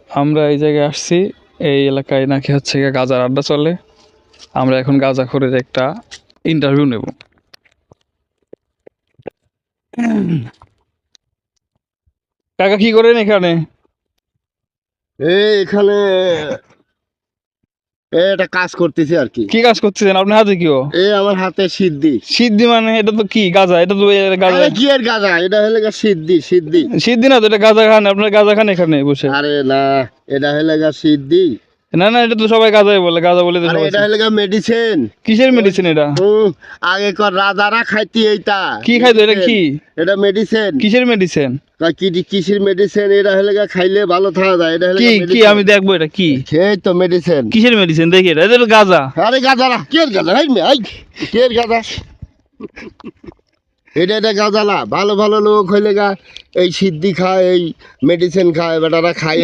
আমরা এই জায়গায় আসছি, এই এলাকায় নাকি হচ্ছে গাঁজার আড্ডা চলে। আমরা এখন গাঁজাখোরের একটা ইন্টারভিউ নেব। কাকা কি করেন এখানে? এখানে এটা কাজ করতেছি আর কি। কি কাজ করতেছেন? আপনার হাতে কি? আমার হাতে সিদ্ধি। সিদ্ধি মানে এটা তো কি গাঁজা? এটা তো গাঁজা। কি এর গাঁজা? এটা হলে সিদ্ধি। সিদ্ধি সিদ্ধি না তো, এটা গাঁজা খান। আপনার গাঁজা খান এখানে বসে? আরে না, এটা হলে সিদ্ধি। না না, এটা তো সবাই গাঁজাই বলে, গাঁজা বলে তো সবাই। এটা হলে মেডিসিন। কিসের মেডিসিন এটা? আগে কর রাজারা খাইতি এইটা। কি খাইতো এটা? কি এটা মেডিসিন? কিসের মেডিসিন? কিসের মেডিসিন? এটা হলে খাইলে ভালো থাকা যায়। এটা হলে কি কি আমি দেখবো এটা কি? এই তো মেডিসিন। কিসের মেডিসিন দেখি? এটা তো গাঁজা। আরে গাঁজা না, কি এর গাঁজা? কি এর গাঁজা? এটা গাঁজা না। ভালো ভালো লোক হইলে এই সিদ্ধি খায়, এই মেডিসিন খায়, বেটারা খায়।